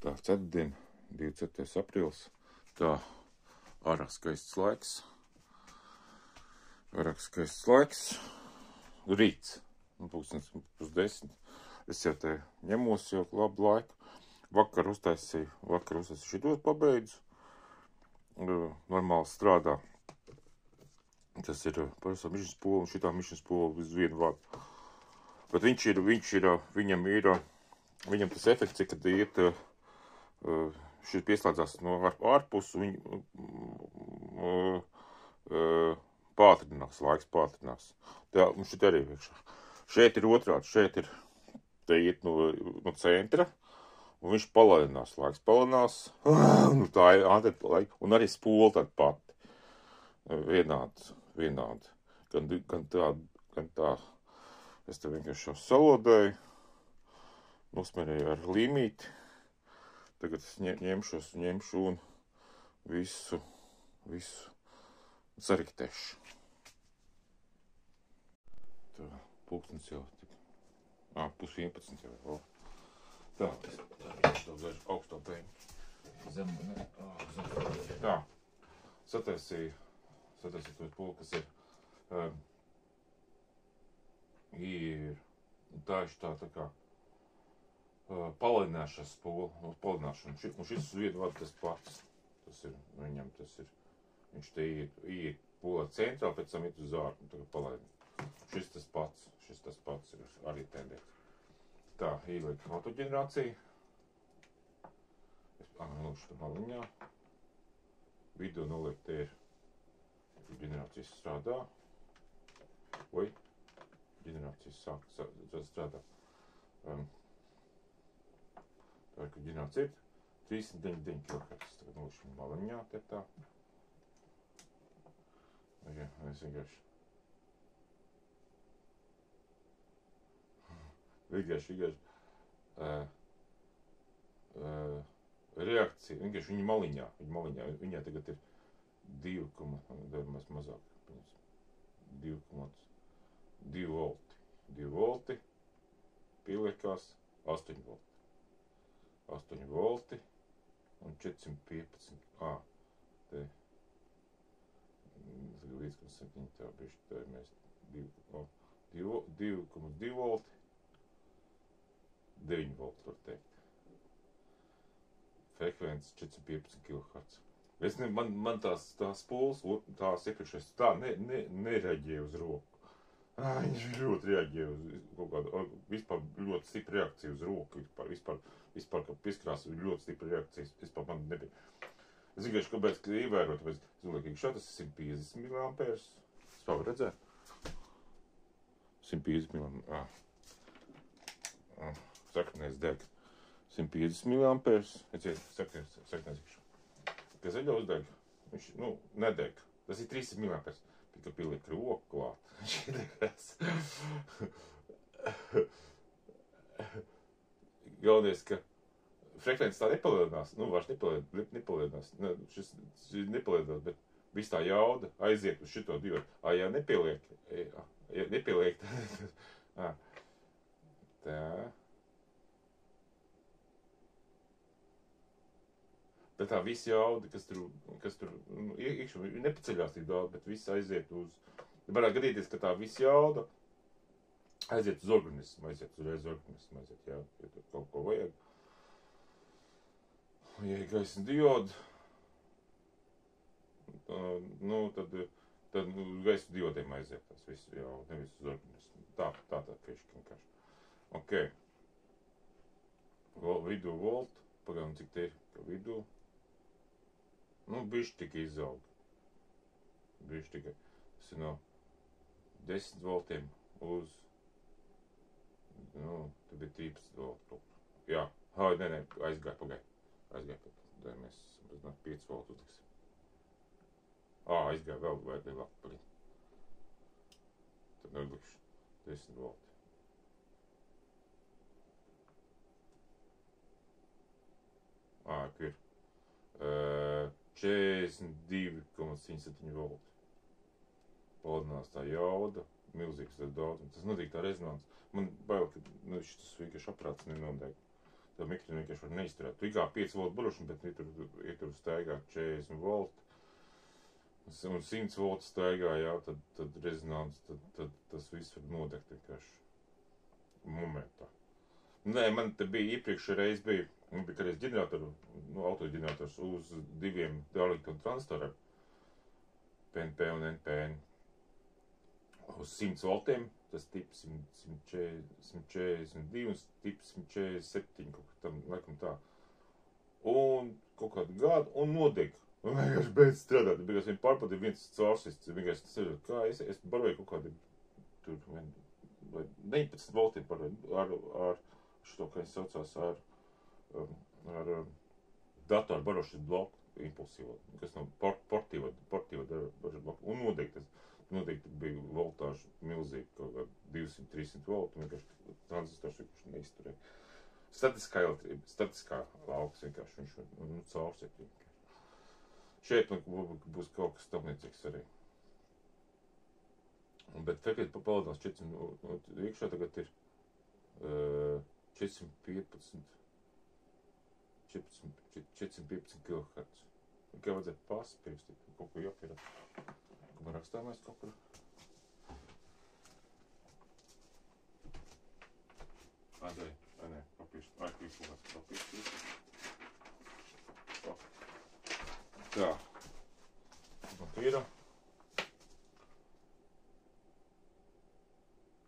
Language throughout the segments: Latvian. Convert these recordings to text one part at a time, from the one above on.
Tā, ceturtdien, 27. aprīlis, tā, ārāk skaists laiks, rīts, pūkstens 9:30, es jau te ņemos jau labu laiku, vakar uztaisīju šitos pabeidzu, normāli strādā, tas ir parastā mišana spola, un šitā mišana spola uz vienu vadu, bet viņam tas efekts, kad iet, šis pieslēdzās no ārpus, laiks pātrinās. Tā, un šit arī iekšā. Šeit ir otrādi, te iet no centra, un viņš laiks palēnās, nu tā ir laika, un arī spola tāda pati. Vienādi. Gan tā. Es te vienkārši jau salodēju, nosmērēju ar līmīti. Tagad es ņemšu un visu sariktēšu. Tā, pulkstens jau tik, 10:30 jau. Tā, es daudz augstā beņu. Tā, sataisīju to pulu, kas ir tā kā palēnāšana spola, palēnāšana, un šis uz vienu vadu tas pats, viņš te iet polā centrā, pēc tam iet uz ārpu, un tagad palēnā. Šis tas pats ir arī tendēt. Tā, ieliek autoģenerāciju, es nolieku tur maliņā, vidū noliek te ir, ģenerācijas strādā, ģenerācijas sāk strādā. Tā, ka ģenerācija ir 399 kHz, tagad noliekšu maliņā te tā. Ja, es vienkārši reakcija, vienkārši viņa maliņā, viņā tagad ir 2 mazāk, 2 volti. 2 volti, pieliekās 8 volti. 8 volti un 415. Te 1,7, tā bišķi, tā ir mēs 2,2 volti, 9 volti var teikt. Frekvences 415 kHz. Man tās spolas, tās iepriekšējās, tā nereaģēja uz roku. Viņš ļoti reaģēja uz kaut kādu, vispār ļoti stipra reakcija uz roku, vispār, ka pieskarās ļoti stipra reakcija, vispār man nebija. Es vienkārši, kāpēc, ka ievērot, tāpēc, es domāju, ka iekšā tas ir 150 mAh, es tā var redzēt? 150 mAh, saknēs deg, 150 mAh, saknēs iekšā. Ka zaļo uzdeg, viņš, nedeg, tas ir 300 mAh. Tikai pieliek roku klāt, viņš iedegās. Galvenais, ka frekvences tā nepalielinās, vairs nepalielinās, šis nepalielinās, bet viss tā jauda aiziet uz šito diodu. Ja nepieliek, tā. Bet tā visa jauda, kas tur iekšā, nepaceļās tik daudz, bet viss aiziet uz, varētu gadīties, ka tā visa jauda aiziet uz organismu, jā, ja tur kaut ko vajag. Ja ir gaisma dioda, tad gaisma diodiem aiziet tās visu jauda, nevis uz organismu. Tā piešķi vienkārši. Ok. Vidū volt, pagaidām cik te ir, ka vidū. Bišķi tikai izauga. Tas ir no 10 voltiem uz, tad bija 13 volti. Jā, aizgāja pagaid. Tad mēs 5 voltu uzliksim. Aizgāja vēl lielāk pagaid. Tad uzlikšu 10 volti. Ka ir 42,77 volti. Palielinās tā jauda, milzīgs tas daudz, un tas notiek tā rezonans. Man bail, ka šis vienkārši aparāts nenodeg. tā mikrofonu vienkārši var neizturēt. Tu kā 5 voltu barošana, bet ja tur staigā 40 volti un 100 voltu staigā, jā, tad rezonans, tad tas viss var nodegt vienkārši momentā. Nē, man te bija iepriekšējā reize bija kādreiz ģeneratoru, autoģenerators uz 2 Darlington transistoriem, PNP un NPN, uz 100 voltiem, tas tips 142 un tips 147, kaut kā tam, laikam tā. Un kaut kādu gadu, un nodeg. Un vienkārši beidz strādāt, vienkārši vien pārpati viens caursists, vienkārši ceļot, kā es baroju kaut kādi, tur, 19 voltiem baroju, ar šito, kā es saucās, ar datoru barošanas bloku impulsīvo, kas no portīva barošanas bloku, un noteikti bija voltāža milzīgi, kaut kā 200-300 voltu, vienkārši transistors vienkārši neizturēja. Statiskā lauks vienkārši, viņš caursiet vienkārši. Šeit būs kaut kas tamniecīgs arī. Bet fekēt papildinās 400, iekšā tagad ir 415 kHz. Kā vajadzētu paspiegstīt, kaut ko jāpierat. Ko man rakstāmais kaut kur? Nē, papīrs. Papīrs. Tā. Papīra.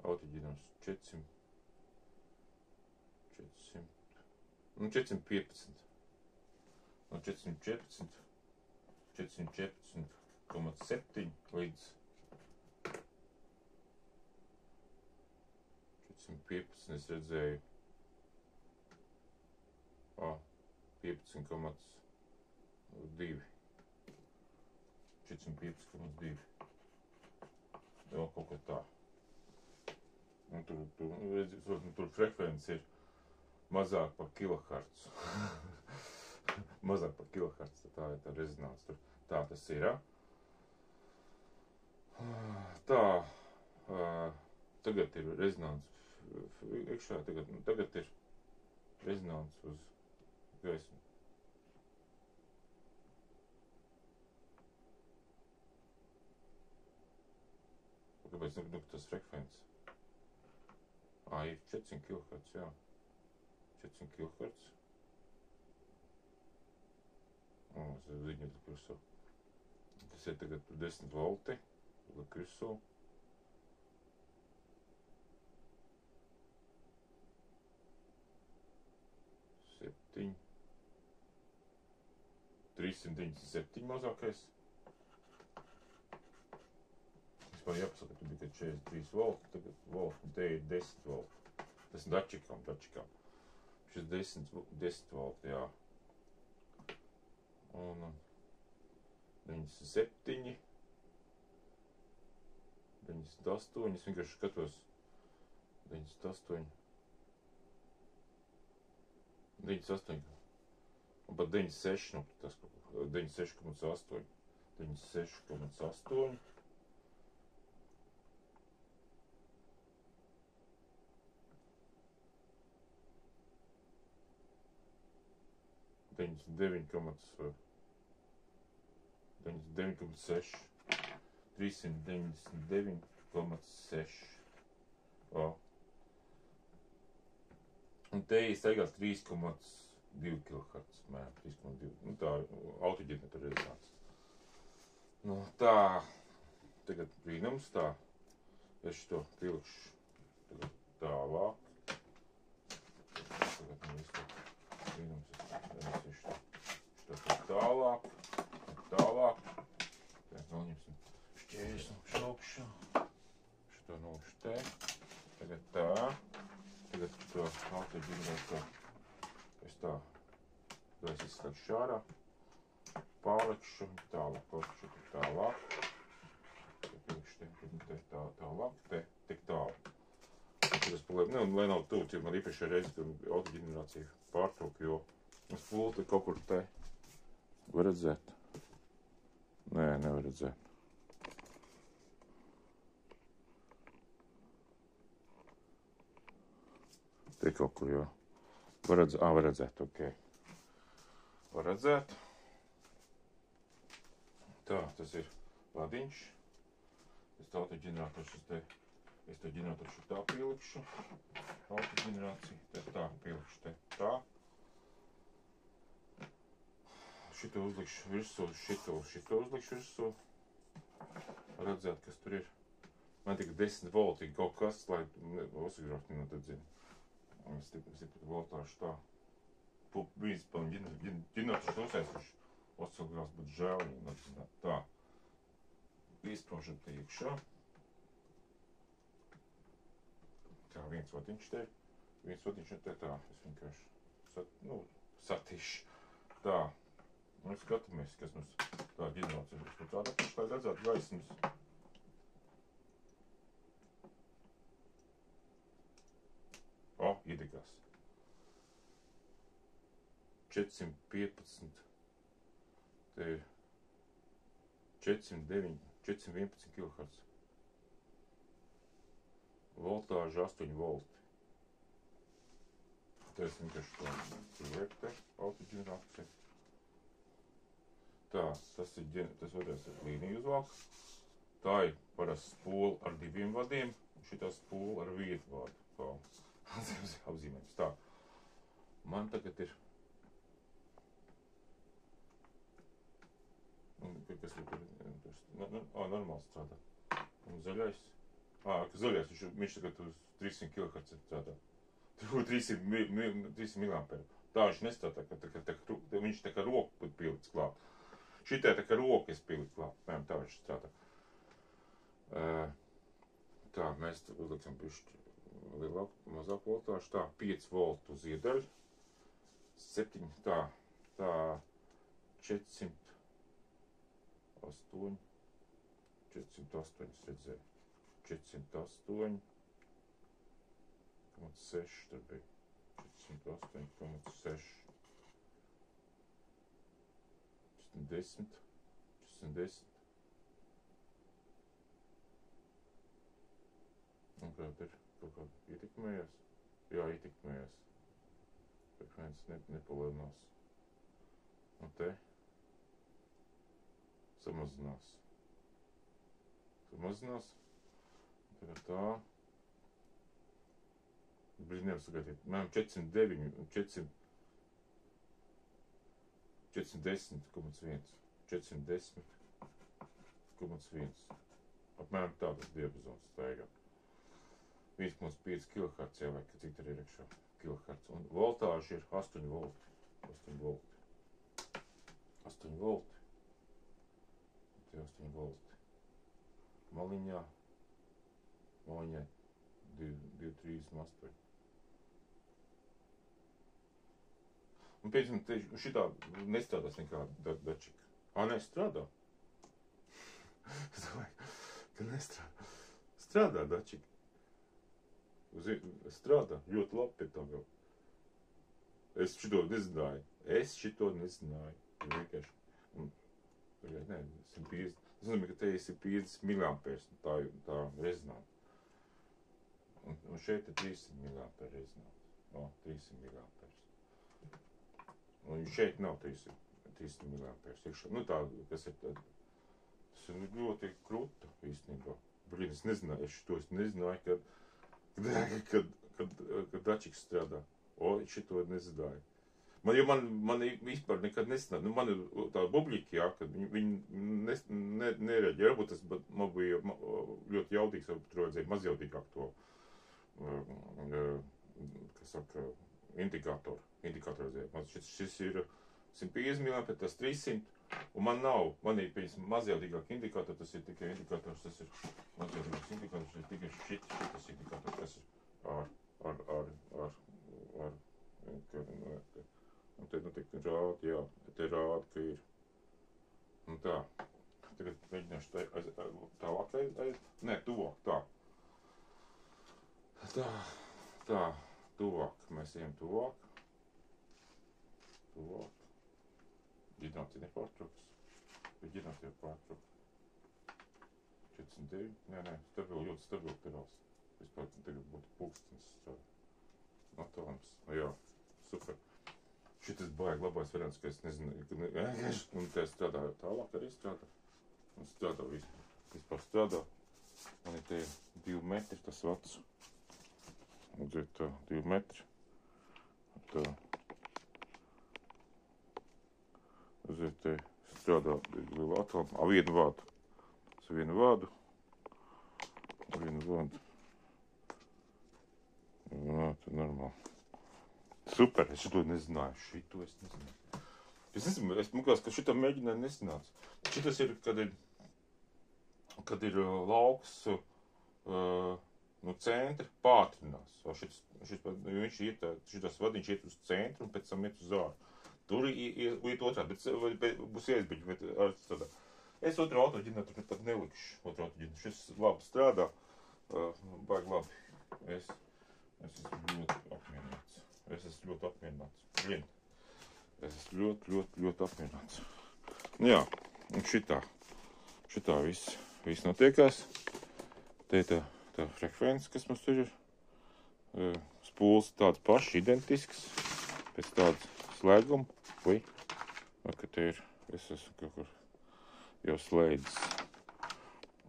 Autoģenerators 415. No 414,7 līdz 415 es redzēju 15,2. 405,2. Vēl kaut kā tā. Un tur frekvence ir mazāk par kilohertz. Mazāk par kilohertz, tā ir tā rezonans tur. Tā tas ir, Tā, tagad ir rezonans iekšā, tagad ir rezonans uz gaismu. Kāpēc tas frekvence? Ir 400 kHz, jā. 400 kHz. Tas ir ziņa kursā. Tas ir tagad 10 volti kursā. Septiņi. 397 mazākais. Man jāpasaka, ka tu bija 43 volti, tagad volti, un te ir 10 volti. Tas ir dačikām. Šis 10 volti, jā. Un 97, 98, es vienkārši skatos 98, un pat 96, nu, tas kaut kā, 96,8, 96,8. 99,6, 399,6. Un te izteigās 3,2 kHz, mēram, 3,2. Nu tā, autoģenerators rezonans. Nu tā, tagad brīnums tā. Es šito pilikšu tagad tālāk. Tagad man visu brīnums. Tālāk. Tad noņemsim šķērsnu šaukšu. Šito nūšu te. Tagad tā. Tagad šo autoģeneratoru es tā izslēgšu ārā. Pārlekšu tālāk. Tālāk. Tālāk. Tik tālāk. Lai nav tūt, jo man īpašajā reizi autoģenerācija pārtrūk, jo uz pulti kaut kur te. Var redzēt? Nē, nevar redzēt. Te kaut kur, jā. Var redzēt, ok. Var redzēt. Tā, tas ir ladiņš. Es autoģeneratoru šitā pielikšu. Autoģenerāciju, tā pielikšu te tā. Šito uzlikšu virsū, šito uzlikšu virsū. Redzēt, kas tur ir. Man tikai 10 volti kaut kas, lai osigrāfti nenotadzina. Stipri voltāšu tā. Vispār ģenerators nosēsuši. Osigrāfs būtu žēl, ja neatzināt. Tā. Izprošam te iekšā. Tā, viens vatiņš te. Viens vatiņš te tā. Es vienkārši satīšu. Tā. Nu, skatāmies, kas mums tā ģenerators ir. Tāda paši, lai redzētu gaismas. Iedegās. 415. Te ir 411 kHz. Voltāža 8 volti. Te es vienkārši to liek te, autoģenerācija. Tā, tas otrais ir līniju uzvalk. Tā ir parasti spūle ar 2 vadiem, un šitā spūle ar 1 vadu. Apzīmējums. Tā. Man tagad ir... Kas ir tur? Normāli strādā. Un zaļais. Zaļais, viņš tagad uz 300 kHz strādā. 300 mA. Tā viņš nestrādā, viņš tā kā roku būtu pielikts klāt. Šitai tā kā roku es pielikt klāt. Tā viņš strādā. Tā, mēs uzliksim pišķi lielāku, mazāku voltāžu. Tā, 5 voltu uz iedaļu. 7, tā, 408, redzēju. 408,6 tur bija. 408,6. 410. Un kāda ir? Kaut kāda ietekmējās? Jā, ietekmējās. Frekvences nepalielinās. Un te samazinās. Tagad tā. Brīdinājums sagaidiet. Mēram 409, 410,1. 410,1. Apmēram tādas diapazons staigā. 1,5 kHz jau vai, cik tur ir iekšā kHz. Un voltāža ir 8 volti. 8 volti. 8 volti. Te 8 volti. Maliņā 2,38. Un pēc tam šitā nestrādās nekāda dačika. Nestrādā? Es domāju, ka nestrādā. Strādā dačika. Strādā, ļoti labi pie tā vēl. Es šito nezināju. Vienkārši. Nē, 150. Es domāju, ka te ir 50 mA. Tā rezonanta. Un šeit ir 300 mA rezonanta. 300 mA. Un šeit nav 300 mA. Nu tā, kas ir tad. Tas ir ļoti krūta īstenībā. Blīd, es nezināju, es nezināju, kad dačiks strādā. Šito nezināju. Man vispār nekad nesanāca. Nu, man ir tā bubļika, jā, kad viņi nereģē. Varbūt tas man bija ļoti jaudīgs, varbūt tur vajadzēja mazjaudīgāk to, kas saka, indikātoru vajadzēja. Šis ir 150 mA, tas 300, un man nav, man ir pēc mazjaudīgāk indikātori, tas ir tikai indikātors, tas ir mazjaudīgāks indikātors, tas ir tikai šitas indikātors, kas ir un te nu tik rāda, jā, te rāda, ka ir. Un tā. Tagad mēģināšu tālāk nē, tuvāk, tā. Tā, tuvāk. Mēs ejam tuvāk. Ģenerācija nepārtrauks. Bet ģenerācija pārtrauks. 49, nē, ļoti stabili terās. Vispār tagad būtu pulkstenis strādā. Attālams, jā. super. Šitas baigi labais variants, ka es nezinu, un te strādāju tālāk arī strādā. Un strādā vispār strādā. Man ir te 2 metri tas vats. Redziet, tā, 2 metri. Tā. Redziet, te strādā atkal, vienu vādu. Es vienu vādu. Jā, tā normāli. Super, es šito nezināju. Es nezinu, es mūkās, ka šitā mēģināju nesanāca. Šitas ir, kad ir lauks no centra pātrinās. Viņš iet, šitas vadiņš iet uz centru un pēc tam iet uz āru. Tur iet otrā, bet būs iesbiņi, bet ar tādā. Es otru autoģeneratūru pat nelikšu. Otru autoģeneratūru. Šis labi strādā. Baigi labi. Es esmu ļoti apmierināts. Es esmu ļoti apmierināts. Jā, un šitā viss notiekās. Te tā frekvence, kas mums tur ir. Spūles tāds pašs, identisks. Pēc tāds slēguma. Vai, ka te ir, es esmu kaut kur jau slēdzis.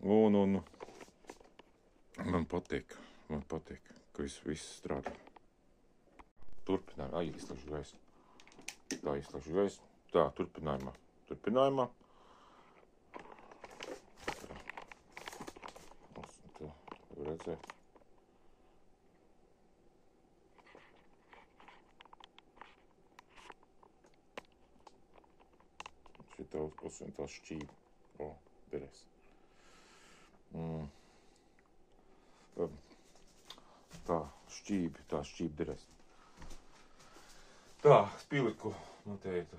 Un man patīk, ka viss strādā. Turpinājumā, izslēgšu gaisu. Tā, izslēgšu gaisu. Tā, turpinājumā. Tā, redzēt. Šitā uzpusina tā šķība. O, derēs. Tā šķība derēs. Tā, es pieliku noteikti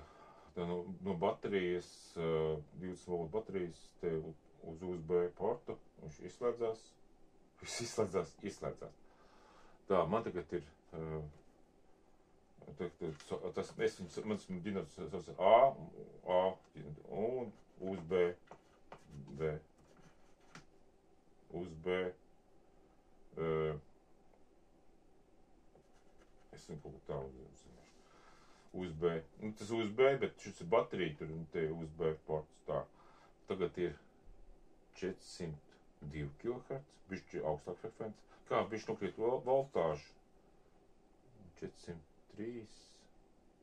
no baterijas, 20 volt baterijas, te uz USB portu. Viņš izslēdzās. Tā, man tagad ir, mans ģenerators A un USB, es kaut ko tādu zināšu. USB, tas USB, bet šis ir baterija, tur un te USB ports, tā. Tagad ir 402 kHz, bišķi augstāk frekvence. Kā bišķi nokrīt voltāžu? 403,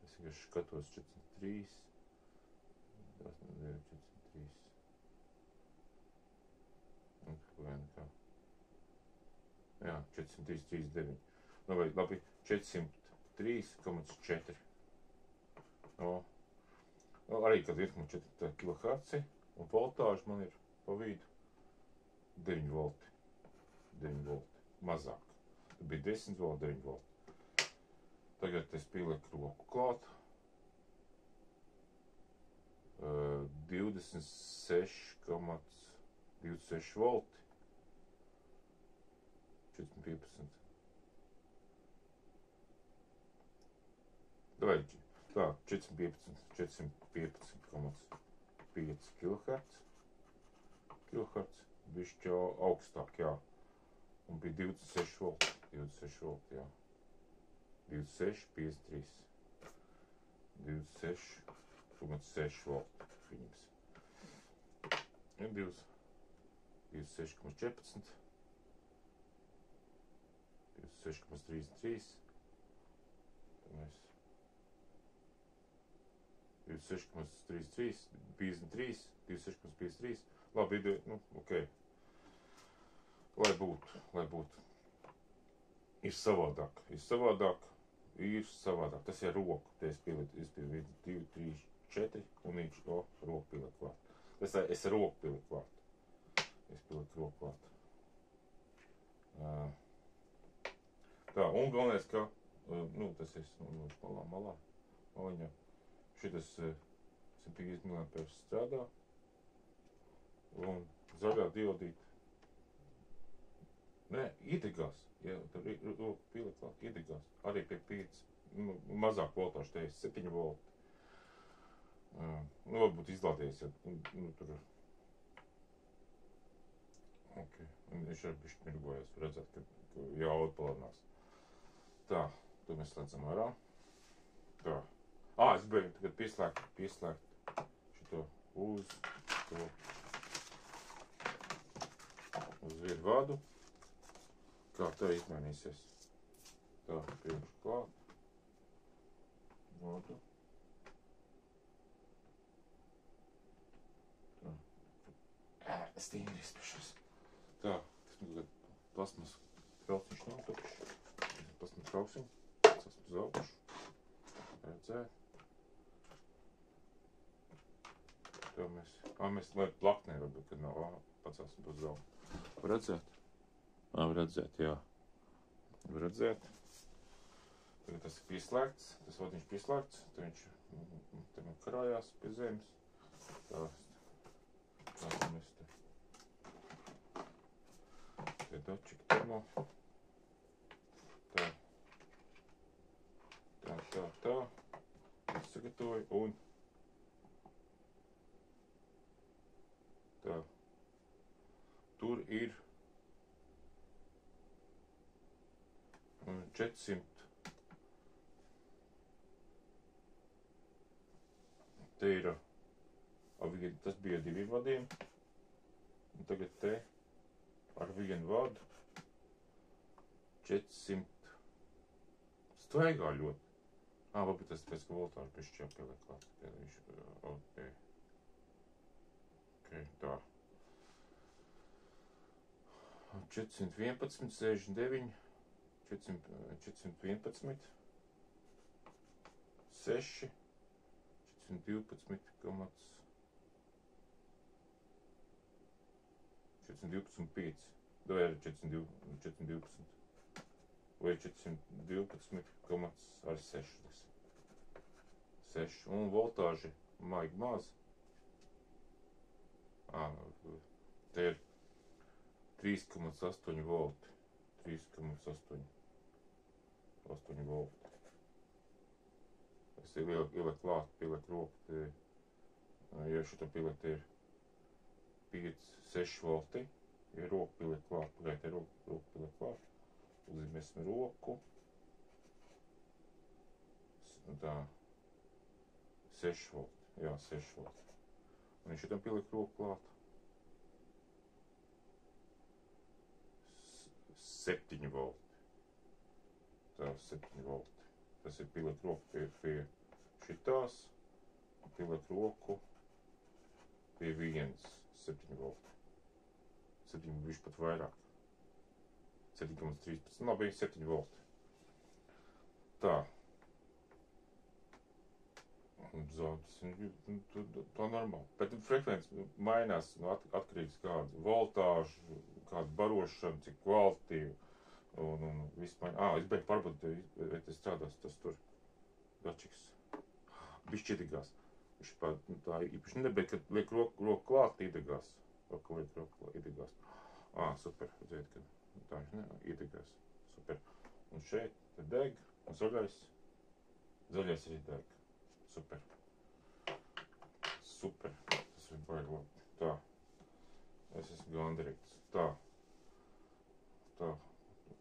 es vienkārši skatos 403, 403, un kā. Jā, 403,39. Nu, vai labi, 403,4. Arī, kad 1,4 kHz, un voltāža man ir pa vidu 9 volti. 9 volti, mazāk. Tad bija 10 volti, 9 volti. Tagad es pielieku roku klāt. 26,26 volti. 415. Davai, tā, 415,5 kHz. Bišķi augstāk, jā. Un bija 26 volti. 26 volti, jā. 26,53. 26,6 volti. Viņams. Ja 26,14. 26,33. 26,33. 53. 26,53. Labi, ok. Lai būtu. Ir savādāk. Tas ir roku. Te es pielieku 1, 2, 3, 4 un viņš roku pielieku klāt. Es roku pielieku klāt. Tā, un galvenais, ka, tas ir malā. Maliņā. Šitas 150 mAh strādā. Un zaļā diodīta. Nē, iedegās. Jā, tur roku pielieku klāt, iedegās. Arī pie 5, mazāk voltāžu, te ir 7 volti. Varbūt izlādējies, ja tur. Ok, un viņš arī bišķi mirgojas, redzēt, ka jauda palādnās. Tā, to mēs slēdzam ārā. Tā. Es beigtu tagad pieslēgt šito uz vienu vadu. Kā tā izmainīsies. Tā, pielikšu klāt. Vadu. Tā. Stīri izpešas. Tā, tagad plasmas trauciņš notukšu. Plasmas trauciņ. Esmu uz augšu. Redzēt. Tā mēs lai plaknē varbūt, kad nav pacēsim uz augšu. Var redzēt? Var redzēt, jā. Var redzēt. Tagad tas ir pieslēgts. Tas vadiņš pieslēgts. Tad viņš te man karājās pie zemes. Tā mēs te dačika termo. Tā. Sagatavoju un tā. Tur ir 400. Te ir, tas bija 2 vadiem. Un tagad te ar 1 vadu 400. Staigā ļoti. Varbūt tas pēc, ka voltāžu pišķi jāpieliek klāt. Ok, tā. 411, 69, 411, 6, 412,5. Vai arī 412. Vai 412,6. 6. Un voltāži maigi maz. Te ir 3,8 volti. 3,8 volti. Es ieliek klāt, pieliek roku. Ja šito pieliek ir 5-6 volti. Ja roku pieliek klāt, pagaitai roku pieliek klāt. Uzzīmēsim roku. Tā. 6 volti. Jā, 6 volti. Un ja šitam pieliek roku klāt. 7 volti. Tā, 7 volti. Tas ir pieliek roku pie šitās. Pieliek roku pie 7 volti. 7 bišķi pat vairāk. 7,13. Labi, 7 volti. Tā. Tā normāli. Bet frekvence mainās atkarīgs kāda voltāža, kāda barošana, cik kvalitīva. Un viss mainās. Es beigtu pārbaudīt, vai tas strādās tas tur. Dačiks. Bišķi iedegās. Tā īpaši nebeidz, kad liek roku klāt, iedegās. Iedegās. Super. Redzēt, ka tā iedegās. Super. Un šeit te deg. Un zaļais arī deg. Super. Tas ir baigi labi. Tā. Es esmu gandarīts. Tā.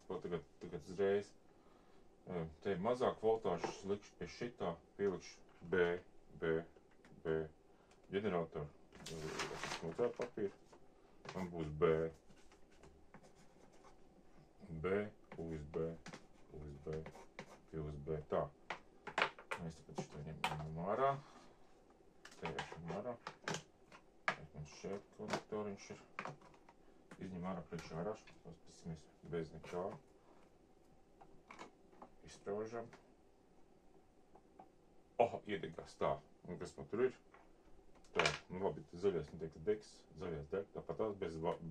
Tagad uzreiz. Te mazāk voltāžas likšu pie šitā. Pielikšu B ģeneratoru. Notrāt papīru. Man būs B, USB. Tā. Mēs tagad šito ņemam ārā. Te iešu ārā. Man šeit konektoriņš ir. Izņem ārā priekšā ārā. Paskatīsimies bez nekā. Izspraužam. Iedegās tā. Un kas man tur ir? Tā. Labi, zaļais netiek degs. Zaļais deg. Tāpat tās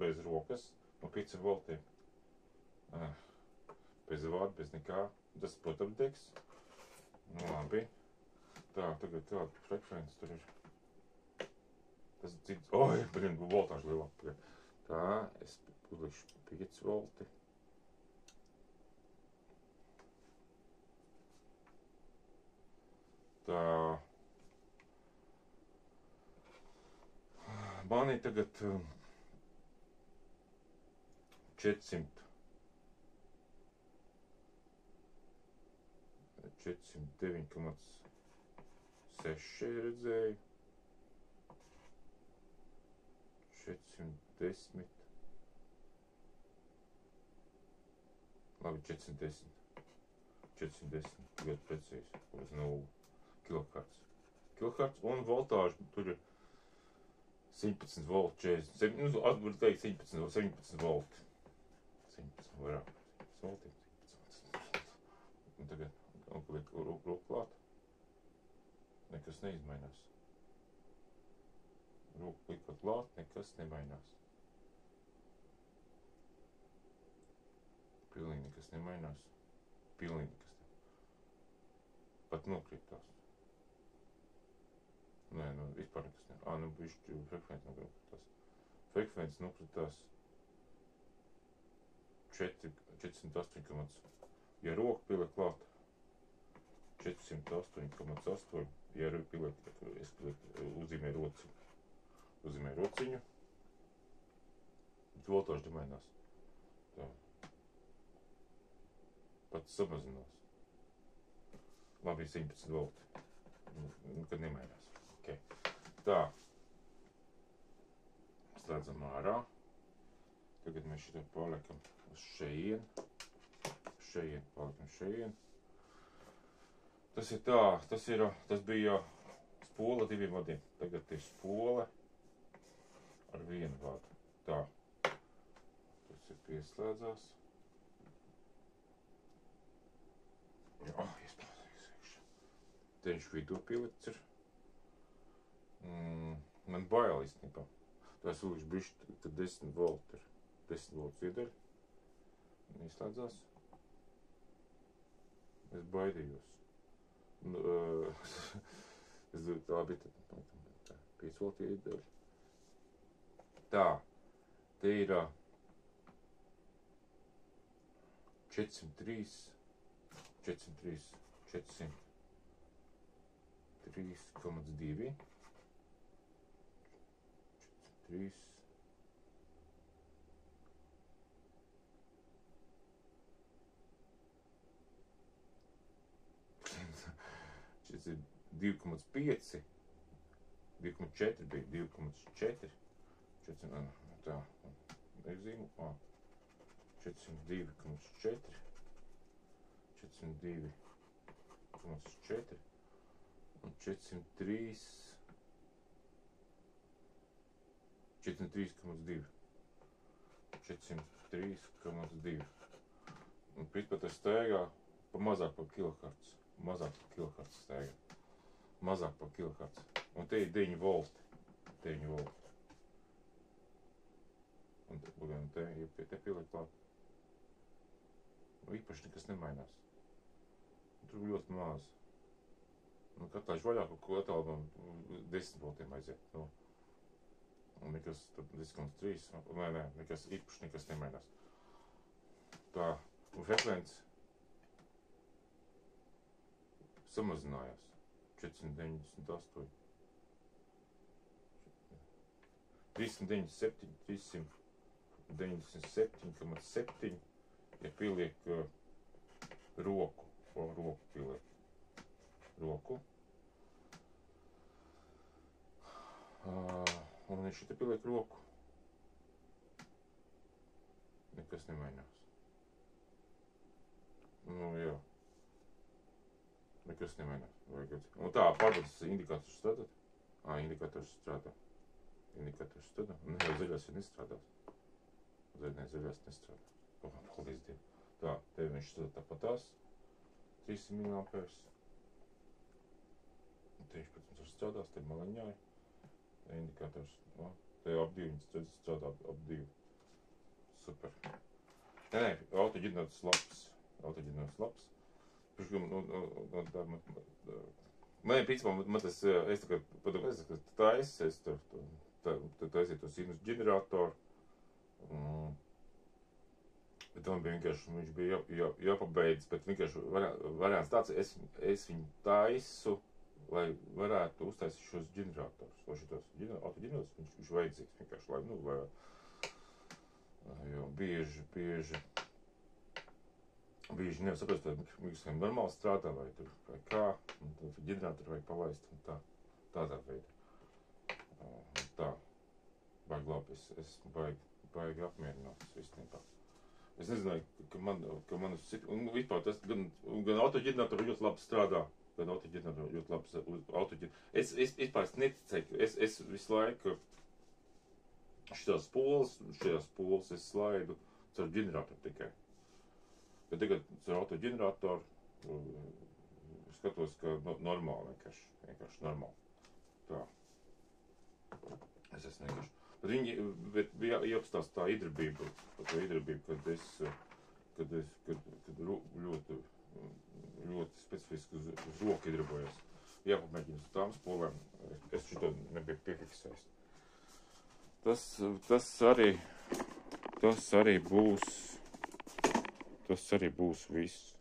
bez rokas. No 5 voltiem. Bez vāda, bez nekā. Tas, protams, degs. Labi. Tā, tagad kāda frekvence tur ir. Tas ir cits. Voltāža lielāka. Tā, es pielikšu 5 volti. Tā. Manī tagad 400 409,6 redzēju. 410. Labi, 410. 410, ļoti precīzi, uz 0 kilohertz. Kilohertz un voltāžu tur ir 17 volti, 47, nu, var teikt 17 volti. 17 vairāk, 17 volti. Un tagad, liek roku klāt. Nekas neizmainās. Roku likot klāt, nekas nemainās. Pilnīgi nekas nemainās. Pilnīgi nekas nemainās. Pat nokritās. Nē, nu vispār nekas nemainās. Nu bišķi frekvents nokritās. Frekvents nokritās 408, ja roku pieliek klāt. 408,8, ja es uzzīmēju rociņu. Uzzīmēju rociņu. Bet voltāžu nemainās. Tā. Pats samazinās. Labi, 17 volti. Nekad nemainās. Okay. Tā. Slēdzam ārā. Tagad mēs šitā paliekam uz šeien. Paliekam šeien. Tas ir tā, tas bija spola 2 vadiem. Tagad ir spole ar 1 vadu. Tā. Tas ir pieslēdzās. Jā, iespējams, iekšā. Te viņš vidū pielikts ir. Man bail īstenībā. Tās ulikšu bišķi, tad 10 volti ir. 10 volts iedaļ. Izslēdzās. Es baidījos. Es labi, tad 5 volti iedaļ. Tā. Te ir 403, 403,2. 403. Šis ir 2,5, 2,4 bija, 2,4. Tā, nezīmu, 402,4, 402,4 un 403,2. 403,2. Un principā tas staigā pa mazāk par kilohertz. Mazāk par kilohertz staigā. Mazāk par kilohertz. Un te ir 9 volti. 9 volti. Un te pieliek klāt. Nu, īpaši nekas nemainās. Tur ļoti maz. Nu, katlaiž vaļā, ko attālumam 10 voltiem aiziet. Nu, un nekas tur 10,3. Nē, nekas īpaši nekas nemainās. Tā. Un frekvents samazinājās. 498. 397,7, ja pieliek roku. Roku pieliek. Roku. Un viņš šeit pieliek roku. Nekas nemainās. Nu, jā. Nekas nemainās. Un tā, pārbaudas indikators strādā. Indikators strādā. Indikators strādā. Nē, zaļās ir nestrādās. Zaļās nestrādā. Paldies Dievam. Tā, te viņš strādā tāpatās. 300 mA. Te viņš, protams, ar strādās, te maliņāji. Te indikators, no, te ap 2, viņš strādā ap 2. Super. Nē, autoģenerators labs. Autoģenerators labs. Nē, principā, man tas, es tagad, es taisīju to sinus ģeneratoru. Bet man bija vienkārši, viņš bija jāpabeidz, bet vienkārši variants tāds, es viņu taisu, lai varētu uztaisīt šos ģeneratorus. Vai šitos autoģenerators, viņš vajadzīgs vienkārši, lai, nu, jo bieži bieži nevar saprast, vai mikroshēma normāli strādā, vai tur, vai kā, un tad ģeneratoru vajag palaist, un tā, tādā veidā. Tā, baigi labi, es baigi apmierināts īstenībā. Es nezināju, ka man un vispār tas gan autoģeneratoru ļoti labi strādā, gan autoģeneratoru ļoti labi autoģeneratoru. Es vispār neticēju, es visu laiku šajās poles es slaidu caur ģeneratoru tikai. Bet tagad caur autoģeneratoru skatos, ka normāli vienkārši normāli. Tā. Es esmu vienkārši. Bet bija jāapstāst tā iedarbība, kad ļoti specifiski uz roku iedarbojos. Jāpamēģina uz tām spolēm. Es šito nebiju piefiksējis. Tas arī būs viss.